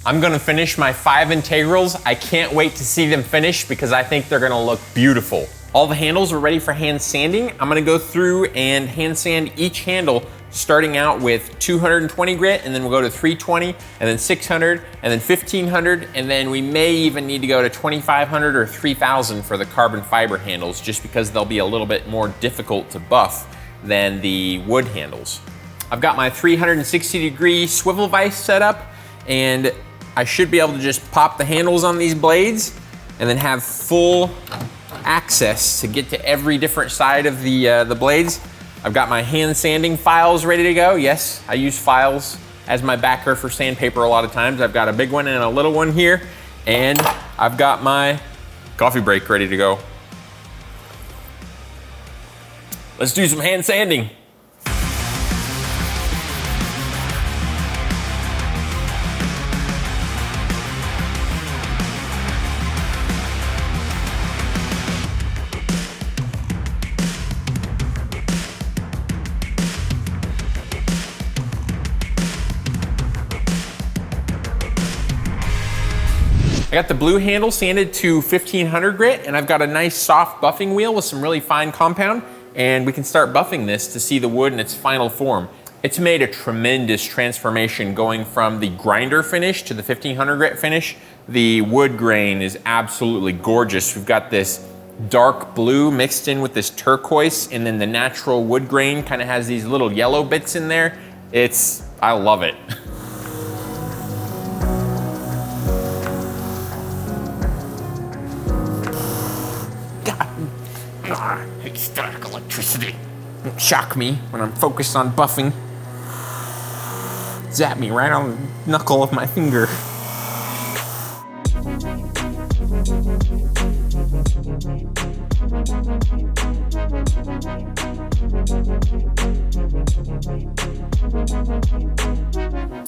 I'm gonna finish my 5 integrals. I can't wait to see them finish because I think they're gonna look beautiful. All the handles are ready for hand sanding. I'm gonna go through and hand sand each handle, starting out with 220 grit, and then we'll go to 320, and then 600, and then 1500, and then we may even need to go to 2500 or 3000 for the carbon fiber handles, just because they'll be a little bit more difficult to buff than the wood handles. I've got my 360-degree swivel vise set up, and I should be able to just pop the handles on these blades and then have full access to get to every different side of the blades. I've got my hand sanding files ready to go. Yes, I use files as my backer for sandpaper a lot of times. I've got a big one and a little one here, and I've got my coffee break ready to go. Let's do some hand sanding. I got the blue handle sanded to 1500 grit, and I've got a nice soft buffing wheel with some really fine compound, and we can start buffing this to see the wood in its final form. It's made a tremendous transformation going from the grinder finish to the 1500 grit finish. The wood grain is absolutely gorgeous. We've got this dark blue mixed in with this turquoise, and then the natural wood grain kind of has these little yellow bits in there. I love it. It's static electricity. Don't shock me when I'm focused on buffing. Zap me right on the knuckle of my finger.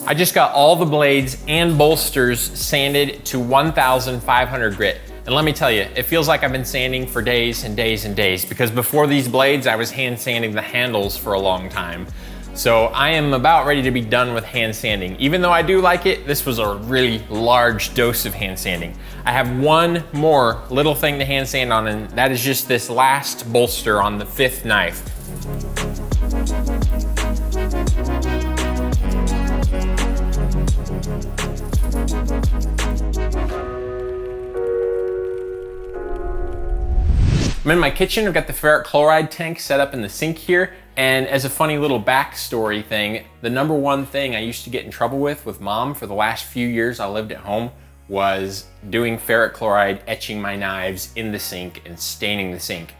I just got all the blades and bolsters sanded to 1500 grit. And let me tell you, it feels like I've been sanding for days and days and days, because before these blades, I was hand sanding the handles for a long time. So I am about ready to be done with hand sanding. Even though I do like it, this was a really large dose of hand sanding. I have one more little thing to hand sand on, and that is just this last bolster on the 5th knife. I'm in my kitchen. I've got the ferric chloride tank set up in the sink here. And as a funny little backstory thing, the #1 thing I used to get in trouble with Mom for the last few years I lived at home was doing ferric chloride, etching my knives in the sink and staining the sink.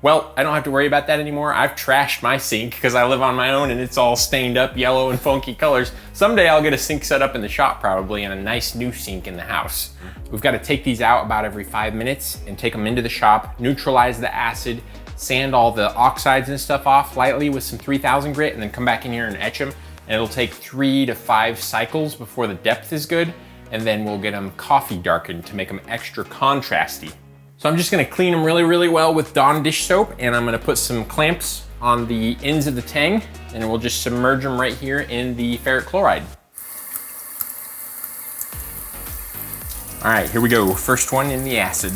Well, I don't have to worry about that anymore. I've trashed my sink because I live on my own and it's all stained up yellow and funky colors. Someday I'll get a sink set up in the shop probably, and a nice new sink in the house. We've got to take these out about every 5 minutes and take them into the shop, neutralize the acid, sand all the oxides and stuff off lightly with some 3000 grit, and then come back in here and etch them. And it'll take 3 to 5 cycles before the depth is good. And then we'll get them coffee darkened to make them extra contrasty. So I'm just gonna clean them really, really well with Dawn dish soap, and I'm gonna put some clamps on the ends of the tang, and we'll just submerge them right here in the ferric chloride. All right, here we go. First one in the acid.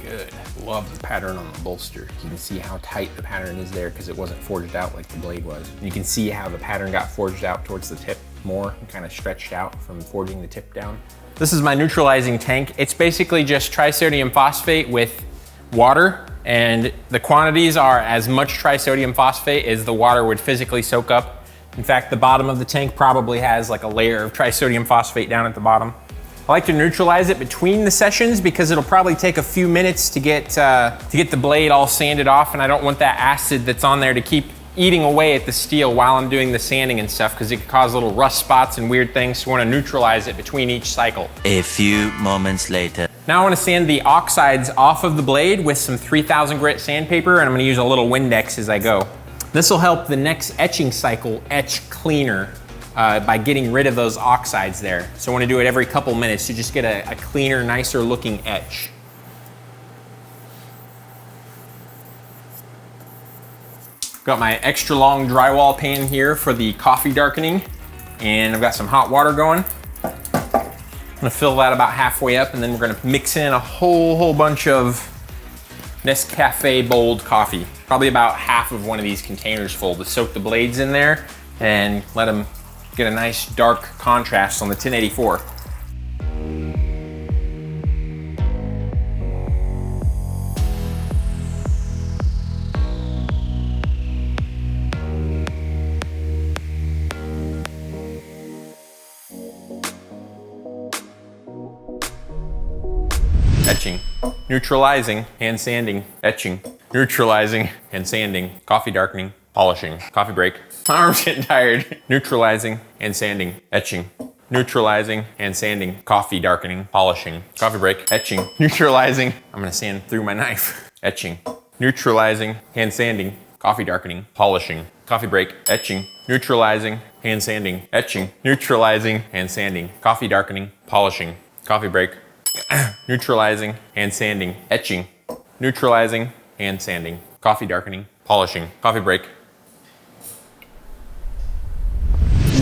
Good. Love the pattern on the bolster. You can see how tight the pattern is there because it wasn't forged out like the blade was. You can see how the pattern got forged out towards the tip more and kind of stretched out from forging the tip down. This is my neutralizing tank. It's basically just trisodium phosphate with water, and the quantities are as much trisodium phosphate as the water would physically soak up. In fact, the bottom of the tank probably has like a layer of trisodium phosphate down at the bottom. I like to neutralize it between the sessions because it'll probably take a few minutes to get the blade all sanded off, and I don't want that acid that's on there to keep eating away at the steel while I'm doing the sanding and stuff, because it could cause little rust spots and weird things. So I want to neutralize it between each cycle. A few moments later. Now I want to sand the oxides off of the blade with some 3000 grit sandpaper, and I'm going to use a little Windex as I go. This will help the next etching cycle etch cleaner by getting rid of those oxides there. So I want to do it every couple minutes to just get a cleaner, nicer looking etch. Got my extra long drywall pan here for the coffee darkening, and I've got some hot water going. I'm gonna fill that about halfway up, and then we're gonna mix in a whole bunch of Nescafe bold coffee. Probably about half of one of these containers full to soak the blades in there and let them get a nice dark contrast on the 1084. Etching, neutralizing, hand sanding, etching, neutralizing, hand sanding, coffee darkening, polishing, coffee break. My arm's getting tired. Neutralizing, hand sanding, etching, neutralizing, hand sanding, coffee darkening, polishing, coffee break, etching, neutralizing. I'm gonna sand through my knife. Etching, neutralizing, hand sanding, coffee darkening, polishing, coffee break, etching, neutralizing, hand sanding, etching, neutralizing, hand sanding, coffee darkening, polishing, coffee break, neutralizing, hand sanding, etching, neutralizing, hand sanding, coffee darkening, polishing, coffee break.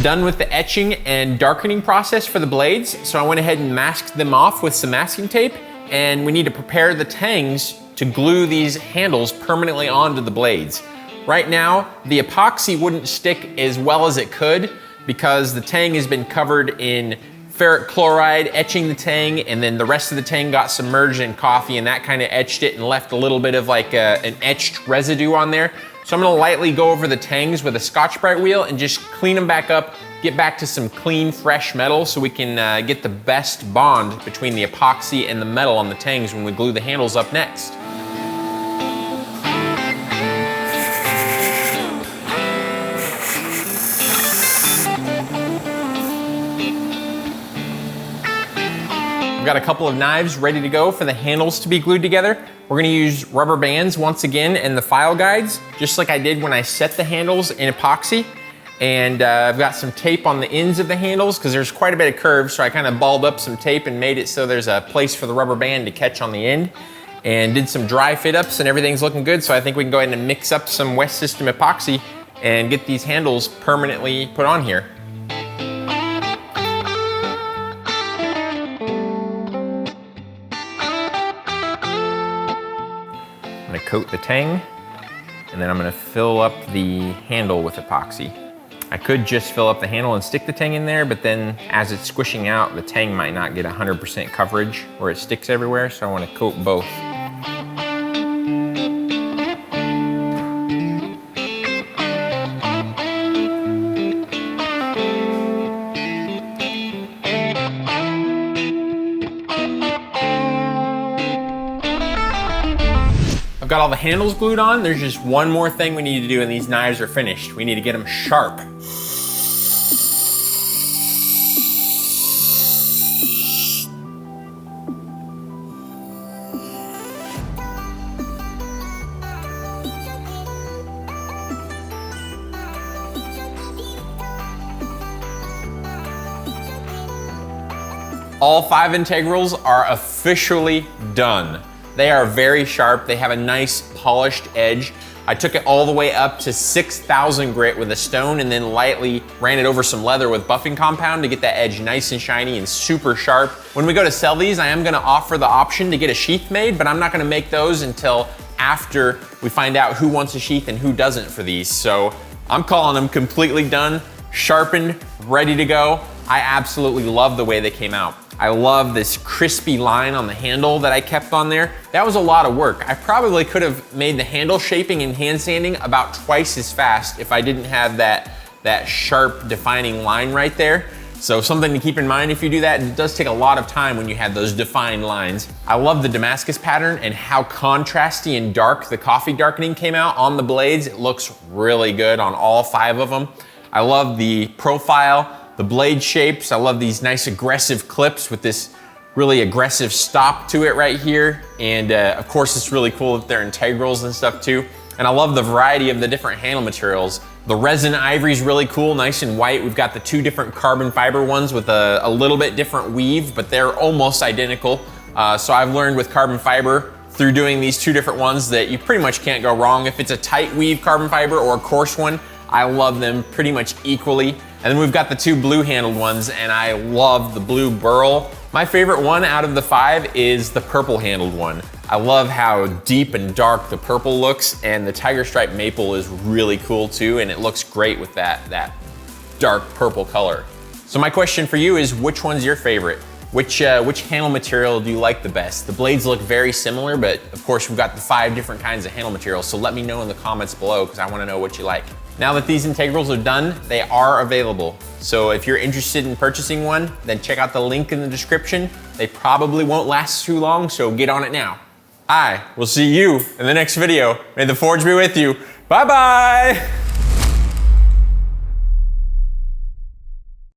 Done with the etching and darkening process for the blades, so I went ahead and masked them off with some masking tape, and we need to prepare the tangs to glue these handles permanently onto the blades. Right now, the epoxy wouldn't stick as well as it could because the tang has been covered in ferric chloride etching the tang, and then the rest of the tang got submerged in coffee, and that kind of etched it and left a little bit of like an etched residue on there. So I'm gonna lightly go over the tangs with a Scotch-Brite wheel and just clean them back up, get back to some clean, fresh metal so we can get the best bond between the epoxy and the metal on the tangs when we glue the handles up next. Got a couple of knives ready to go for the handles to be glued together. We're gonna use rubber bands once again and the file guides, just like I did when I set the handles in epoxy. And I've got some tape on the ends of the handles because there's quite a bit of curve, so I kind of balled up some tape and made it so there's a place for the rubber band to catch on the end. And did some dry fit ups and everything's looking good, so I think we can go ahead and mix up some West System epoxy and get these handles permanently put on here. Coat the tang, and then I'm gonna fill up the handle with epoxy. I could just fill up the handle and stick the tang in there, but then as it's squishing out, the tang might not get 100% coverage where it sticks everywhere, so I wanna coat both. I've got all the handles glued on. There's just one more thing we need to do and these knives are finished. We need to get them sharp. All 5 integrals are officially done. They are very sharp. They have a nice polished edge. I took it all the way up to 6,000 grit with a stone and then lightly ran it over some leather with buffing compound to get that edge nice and shiny and super sharp. When we go to sell these, I am gonna offer the option to get a sheath made, but I'm not gonna make those until after we find out who wants a sheath and who doesn't for these. So I'm calling them completely done, sharpened, ready to go. I absolutely love the way they came out. I love this crispy line on the handle that I kept on there. That was a lot of work. I probably could have made the handle shaping and hand sanding about twice as fast if I didn't have that sharp defining line right there. So something to keep in mind if you do that. It does take a lot of time when you have those defined lines. I love the Damascus pattern and how contrasty and dark the coffee darkening came out on the blades. It looks really good on all 5 of them. I love the profile, the blade shapes. I love these nice aggressive clips with this really aggressive stop to it right here. And of course, it's really cool that they're integrals and stuff too. And I love the variety of the different handle materials. The resin ivory is really cool, nice and white. We've got the 2 different carbon fiber ones with a little bit different weave, but they're almost identical. So I've learned with carbon fiber through doing these two different ones that you pretty much can't go wrong. If it's a tight weave carbon fiber or a coarse one, I love them pretty much equally. And then we've got the two blue handled ones, and I love the blue burl. My favorite one out of the 5 is the purple handled one. I love how deep and dark the purple looks, and the tiger stripe maple is really cool too, and it looks great with that dark purple color. So my question for you is, which one's your favorite? Which handle material do you like the best? The blades look very similar, but of course we've got the 5 different kinds of handle materials, so let me know in the comments below because I want to know what you like. Now that these integrals are done, they are available. So if you're interested in purchasing one, then check out the link in the description. They probably won't last too long, so get on it now. I will see you in the next video. May the forge be with you. Bye-bye.